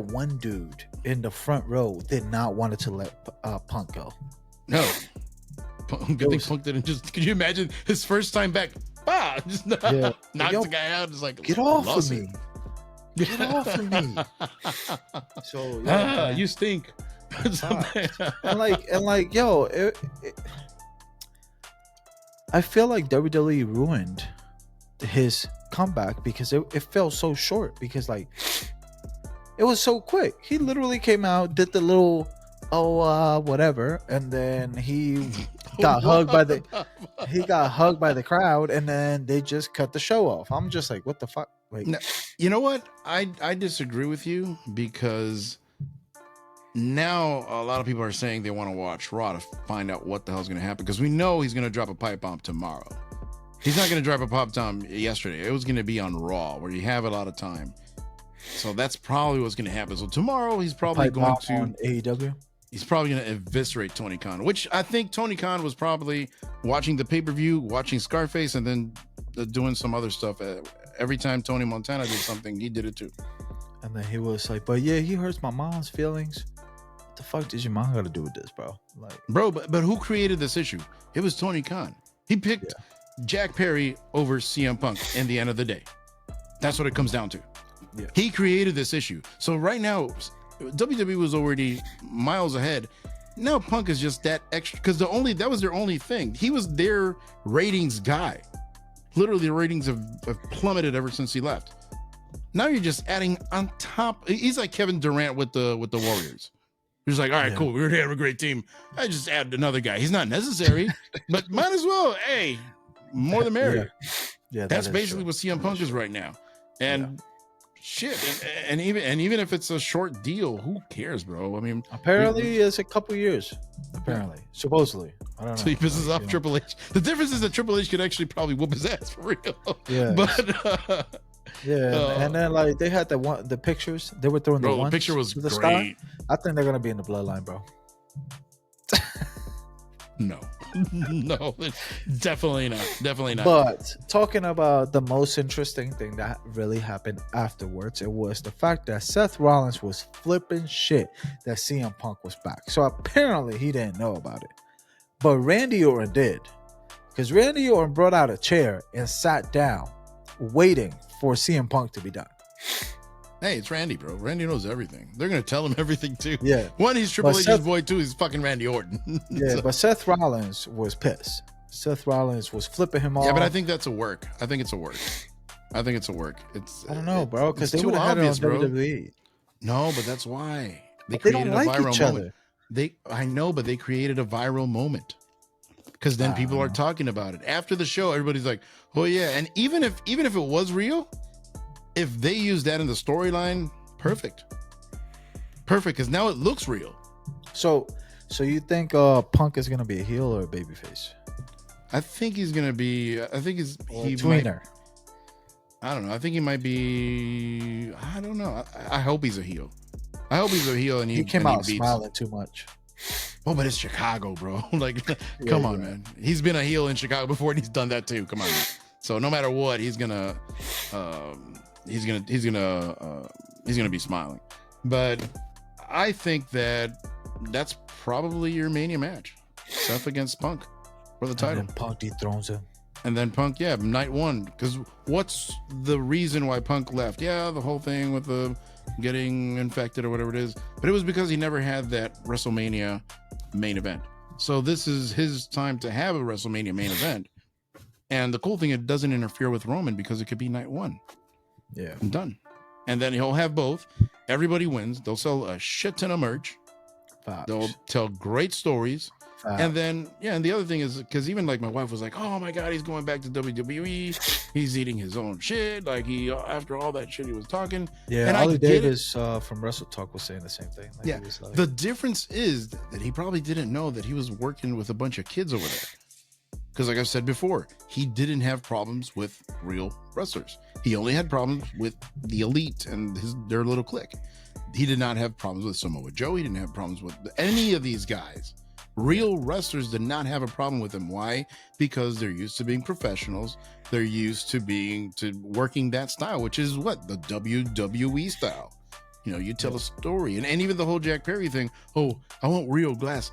one dude in the front row did not want to let Punk go. No, Punk didn't just. Could you imagine his first time back? Just knocks the guy out. It's like, get off of me. Get off of me. So you stink. and like, yo, I feel like WWE ruined his comeback because it fell so short, because like it was so quick. He literally came out, did the little oh, whatever, and then he got hugged by the crowd, and then they just cut the show off. I'm just like, what the fuck? Like, No, you know what? I disagree with you because now a lot of people are saying they want to watch Raw to find out what the hell's going to happen, because we know he's going to drop a pipe bomb tomorrow. He's not going to drop a pop bomb yesterday. It was going to be on Raw, where you have a lot of time. So that's probably what's going to happen. So tomorrow he's probably going to on AEW. He's probably going to eviscerate Tony Khan, which I think Tony Khan was probably watching the pay-per-view, watching Scarface, and then doing some other stuff. Every time Tony Montana did something, he did it too. And then he was like, but yeah, he hurts my mom's feelings. What the fuck does your mom got to do with this, bro? Like, bro, but who created this issue? It was Tony Khan. He picked Jack Perry over CM Punk in the end of the day. That's what it comes down to. Yeah. He created this issue. So right now, WWE was already miles ahead. Now Punk is just that extra, because that was their only thing. He was their ratings guy. Literally, the ratings have plummeted ever since he left. Now you're just adding on top. He's like Kevin Durant with the Warriors. He's like, all right, cool. We're gonna have a great team. I just add another guy. He's not necessary, but might as well. Hey, more the merrier. Yeah, that's basically what CM Punk is right now. And shit, and even if it's a short deal, who cares, bro? I mean, apparently it's a couple years. Apparently, supposedly, I don't know. So he pisses off Triple H. The difference is that Triple H could actually probably whoop his ass for real. Yeah, but and then like they had the pictures. They were throwing the picture was to the great. Sky. I think they're gonna be in the bloodline, bro. No, definitely not. But talking about the most interesting thing that really happened afterwards, it was the fact that Seth Rollins was flipping shit that CM Punk was back. So apparently he didn't know about it, but Randy Orton did, because Randy Orton brought out a chair and sat down, waiting for CM Punk to be done. Hey, it's Randy, bro. Randy knows everything. They're gonna tell him everything too. Yeah. One, he's Triple H's boy. Two, he's fucking Randy Orton. Yeah, but Seth Rollins was pissed. Seth Rollins was flipping him off. Yeah, but I think that's a work. I think it's a work. It's. I don't know, bro, because they would have had it on WWE. No, but that's why they don't like each other. I know, but they created a viral moment, because then people are talking about it after the show. Everybody's like, "Oh yeah," and even if it was real. If they use that in the storyline, perfect, because now it looks real. So you think Punk is gonna be a heel or a babyface? I think he's gonna be. I think he's tweener. I don't know. I think he might be. I don't know. I hope he's a heel. I hope he's a heel, and he came out smiling too much. Oh, but it's Chicago, bro. Like, come on, man. He's been a heel in Chicago before, and he's done that too. Come on. So no matter what, he's gonna be smiling. But I think that's probably your Mania match, Seth against Punk for the title. And then Punk dethrones him. And then Punk, night one. Because what's the reason why Punk left? Yeah, the whole thing with the getting infected or whatever it is. But it was because he never had that WrestleMania main event. So this is his time to have a WrestleMania main event. And the cool thing, it doesn't interfere with Roman, because it could be night one. Yeah. I'm done. And then he'll have both. Everybody wins. They'll sell a shit ton of merch. Facts. They'll tell great stories. Facts. And then, and the other thing is, because even like my wife was like, oh my God, he's going back to WWE. He's eating his own shit. Like after all that shit he was talking. Yeah, and Ollie Davis from Wrestle Talk was saying the same thing. Like, yeah. He was like, the difference is that he probably didn't know that he was working with a bunch of kids over there. Because like I've said before, he didn't have problems with real wrestlers. He only had problems with the elite and their little clique. He did not have problems with Samoa Joe. He didn't have problems with any of these guys. Real wrestlers did not have a problem with him. Why? Because they're used to being professionals. They're used to working that style, which is what? The WWE style. You know, you tell a story. And even the whole Jack Perry thing. Oh, I want real glass.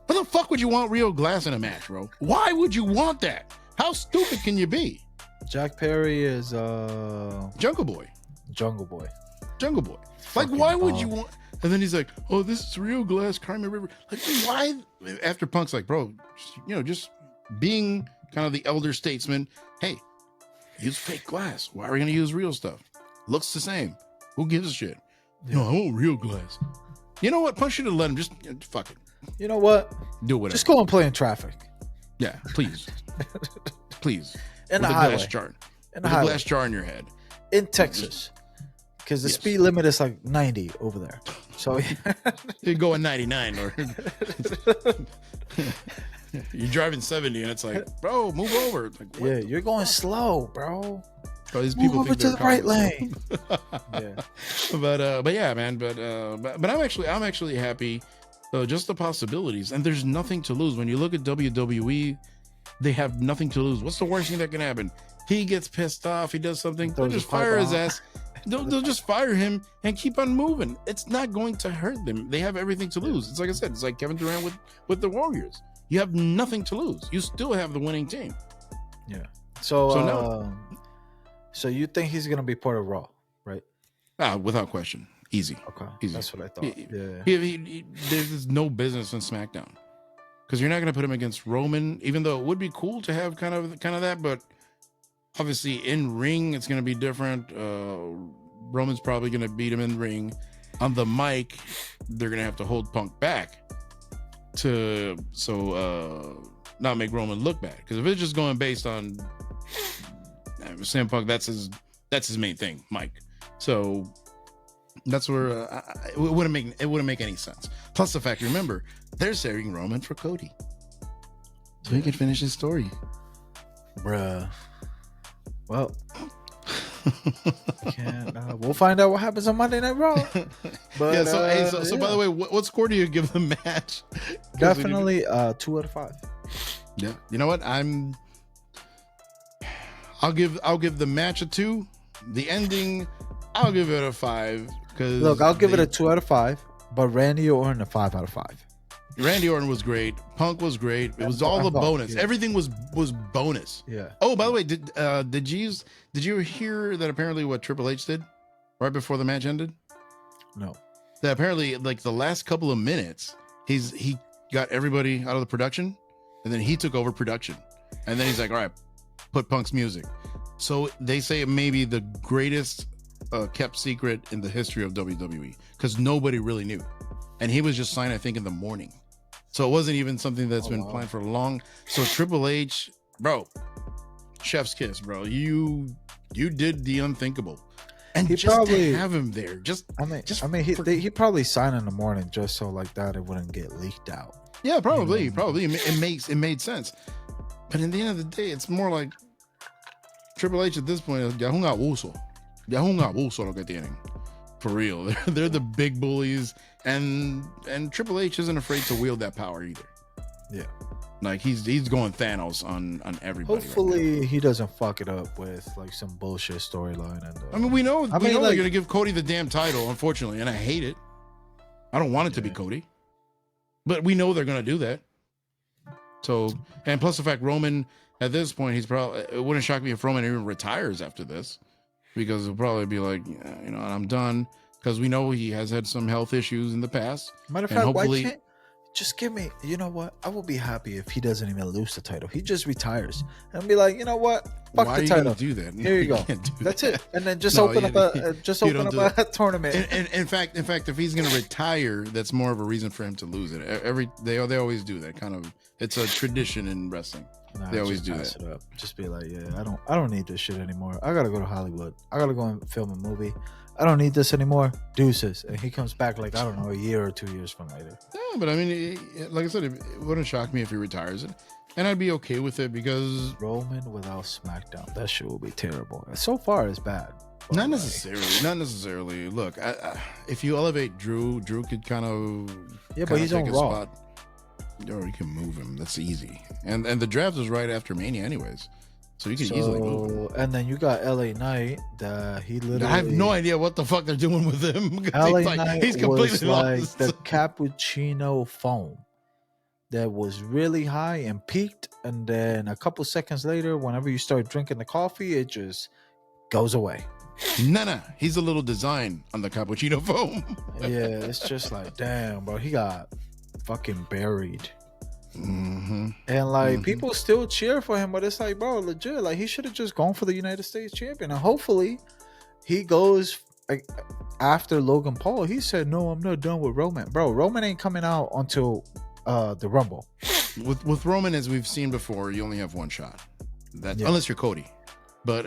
What the fuck would you want real glass in a match, bro? Why would you want that? How stupid can you be? Jack Perry is Jungle Boy. Jungle Boy. Like, why would you want? And then he's like, "Oh, this is real glass, Crimea River." Like, why? After Punk's like, "Bro, just being kind of the elder statesman. Hey, use fake glass. Why are we gonna use real stuff? Looks the same. Who gives a shit? No, I want real glass." You know what? Punch it and let him. Just fuck it. You know what? Do whatever. Just go and play in traffic. Yeah, please. Please. In With the a highway. glass jar. In With the a highway. glass jar in your head. In Texas. Because the speed limit is like 90 over there. So you're going 99 or you're driving 70 and it's like, bro, move over. It's like, yeah, you're going slow, bro. Oh, these people move over to the right lane. Yeah. But yeah, man. But I'm actually happy. Just the possibilities, and there's nothing to lose. When you look at WWE, they have nothing to lose. What's the worst thing that can happen? He gets pissed off. He does something. They'll just fire his ass. They'll just fire him and keep on moving. It's not going to hurt them. They have everything to lose. It's like I said. It's like Kevin Durant with the Warriors. You have nothing to lose. You still have the winning team. Yeah. So you think he's gonna be part of Raw, right? Without question. Easy. Okay. Easy. That's what I thought. There's no business in SmackDown because you're not going to put him against Roman, even though it would be cool to have kind of that. But obviously, in ring, it's going to be different. Roman's probably going to beat him in ring. On the mic, they're going to have to hold Punk back to not make Roman look bad. Because if it's just going based on CM Punk, that's his main thing, Mike. So that's where it wouldn't make any sense. Plus the fact, remember, they're saving Roman for Cody, so he can finish his story, bruh. Well, we'll find out what happens on Monday Night Raw. But yeah. So by the way, what score do you give the match? Definitely 2 out of 5. Yeah. You know what? I'll give the match a 2. The ending, I'll give it a 5. Look, I'll give it a 2 out of 5, but Randy Orton a 5 out of 5. Randy Orton was great. Punk was great. It was all the bonus. Yeah. Everything was bonus. Yeah. Oh, by the way, did you hear that apparently what Triple H did right before the match ended? No. That apparently like the last couple of minutes, he got everybody out of the production, and then he took over production, and then he's like, all right, put Punk's music. So they say it may be the greatest kept secret in the history of WWE because nobody really knew, and he was just signed, I think, in the morning, so it wasn't even something that's been planned for long. So Triple H, bro, chef's kiss, bro. You did the unthinkable, and he just probably to have him there. He probably signed in the morning just so like that it wouldn't get leaked out. Yeah, probably. It made sense, but in the end of the day, it's more like Triple H at this point is ya un abuso lo que tienen. For real. They're the big bullies, and Triple H isn't afraid to wield that power either. Yeah. Like he's going Thanos on everybody. Hopefully right he doesn't fuck it up with like some bullshit storyline. And we know they're gonna give Cody the damn title, unfortunately, and I hate it. I don't want it to be Cody, but we know they're gonna do that. So, and plus the fact Roman at this point, it wouldn't shock me if Roman even retires after this, because he'll probably be like, I'm done, because we know he has had some health issues in the past. Matter of fact, why can't just give me? You know what? I will be happy if he doesn't even lose the title. He just retires and be like, you know what? Fuck why the title. Do that? Here you go. That's it. And then just open up a tournament. In fact, if he's gonna retire, that's more of a reason for him to lose it. They always do that kind of. It's a tradition in wrestling. They always do that. It up. Just be like, yeah, I don't need this shit anymore. I gotta go to Hollywood. I gotta go and film a movie. I don't need this anymore. Deuces. And he comes back like, I don't know, a year or 2 years from later. Yeah, but I mean, like I said, it wouldn't shock me if he retires it, and I'd be okay with it because Roman without SmackDown, that shit will be terrible. So far, it's bad. Not necessarily. Look, if you elevate Drew could kind of but he's on Raw. Spot. Or you can move him. That's easy. And the draft is right after Mania anyways. So you can easily move him. And then you got LA Knight that he literally... I have no idea what the fuck they're doing with him. LA Knight he's completely was lost. Like the cappuccino foam that was really high and peaked. And then a couple seconds later, whenever you start drinking the coffee, it just goes away. Nah. He's a little design on the cappuccino foam. Yeah, it's just like, damn, bro. He got fucking buried. Mm-hmm. And like people still cheer for him, but it's like, bro, legit, like he should have just gone for the United States champion, and hopefully he goes like, after Logan Paul, he said, "No, I'm not done with Roman." Bro, Roman ain't coming out until the Rumble. With Roman, as we've seen before, you only have one shot. That unless you're Cody, but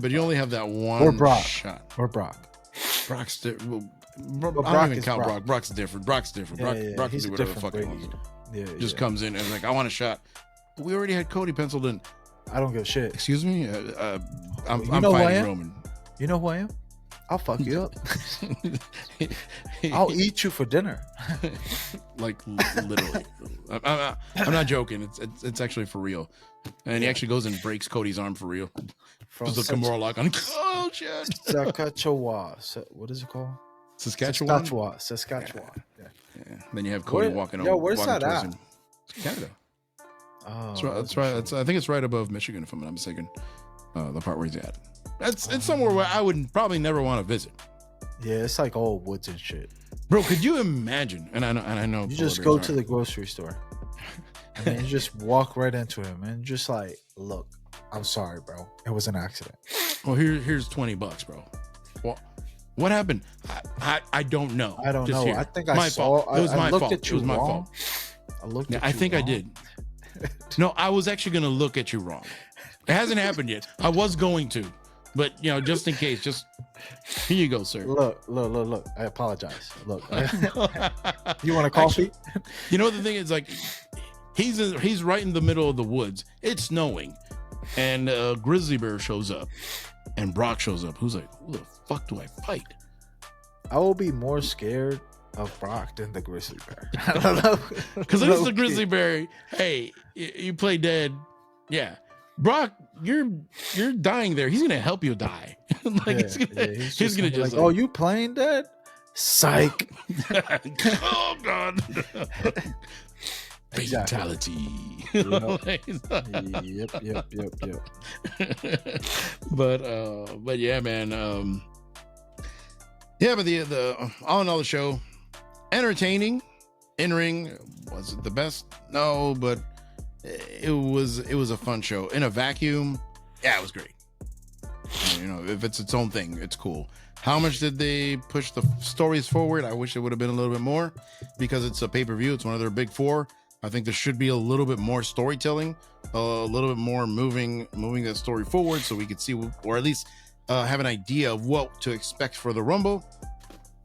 you only have that one or Brock. shot. Or Brock. Brock's I Brock don't even count Brock. Brock's different. Yeah, Brock can do whatever the fuck he wants. Just comes in and like, I want a shot. But we already had Cody penciled in. I don't give a shit. Excuse me. I'm fighting Roman. You know who I am? I'll fuck you up. I'll eat you for dinner. Like literally. I'm not joking. It's actually for real. And he actually goes and breaks Cody's arm for real. Just a Kimura lock on. Oh shit. Saskatchewan. What is it called? Saskatchewan. Yeah. Then you have Cody walking over. Where's that at? It's Canada. Oh, that's right. I think it's right above Michigan, if I'm not mistaken. The part where he's at. It's somewhere where I would probably never want to visit. Yeah, it's like old woods and shit. Bro, could you imagine? And I know you just go to the grocery store and then you just walk right into him and just like, look, I'm sorry, bro. It was an accident. Well, here's $20, bro. Well, what happened? I don't know. I don't know. Here. I think my saw. Fault. It was my fault. It was my fault. I looked. I think I did. No, I was actually gonna look at you wrong. It hasn't happened yet. I was going to, but just in case, just here you go, sir. Look. I apologize. Look, you want a coffee? You know the thing is, like, he's right in the middle of the woods. It's snowing, and a grizzly bear shows up, and Brock shows up. Who's like, who the fuck do I fight? I will be more scared of Brock than the grizzly bear. I don't know. Because it's the grizzly bear. Hey, you play dead. Yeah. Brock, you're dying there. He's gonna help you die. He's gonna just like, oh, you playing dead? Psych. Oh God. Fatality. Yep. But yeah, man. But the all in all, the show, entertaining. In ring, was it the best? No, but it was a fun show. In a vacuum, yeah, it was great. If it's its own thing, it's cool. How much did they push the stories forward? I wish it would have been a little bit more, because it's a pay-per-view. It's one of their big four. I think there should be a little bit more storytelling, a little bit more moving that story forward, so we could see, or at least have an idea of what to expect for the Rumble.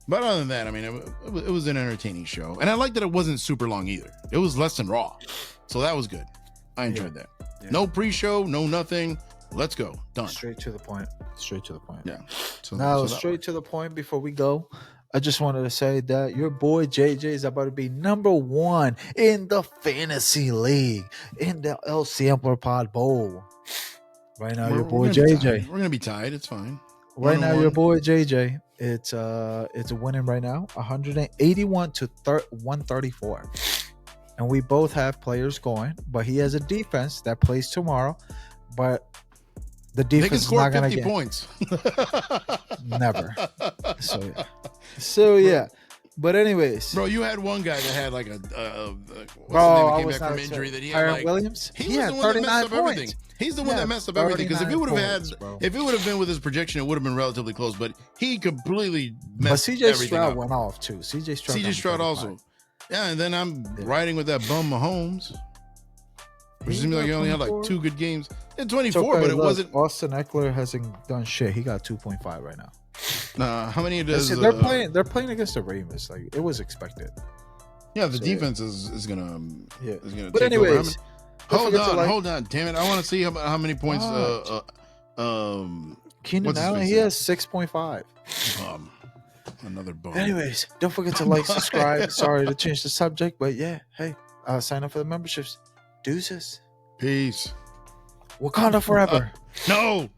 But other than that, I mean, it was an entertaining show. And I like that it wasn't super long either. It was less than Raw. So that was good. I enjoyed that. Yeah. No pre-show, no nothing. Let's go. Done. Straight to the point. Yeah. Straight to the point before we go. I just wanted to say that your boy JJ is about to be number 1 in the fantasy league in the El Sampler Pod Bowl. Right now, your boy JJ. We're gonna be tied. It's fine. Right now, your boy JJ. It's winning right now, 181 to 134, and we both have players going. But he has a defense that plays tomorrow. But the defense is not gonna 50 get points. Never. So yeah. But anyways, bro, you had one guy that had like a came back from injury that he had Tyron Williams. He had 39 points. He's the one that messed up everything, because if it would have been with his projection, it would have been relatively close. But he completely messed everything up. But CJ Stroud went off too. CJ Stroud also. Yeah, and then I'm riding with that bum Mahomes. Which seems like he only had like 2 good games. In 24, but it wasn't. Austin Eckler hasn't done shit. He got 2.5 right now. How many does they're playing? They're playing against the Ravens. Like, it was expected. Yeah, the defense is gonna. Yeah. Is gonna but take anyways, over. Hold on, damn it! I want to see how many points. Keenan Allen, he has 6.5. Another bum. Anyways, don't forget to like, subscribe. Sorry to change the subject, but yeah, hey, sign up for the memberships. Deuces. Peace. Wakanda forever. No.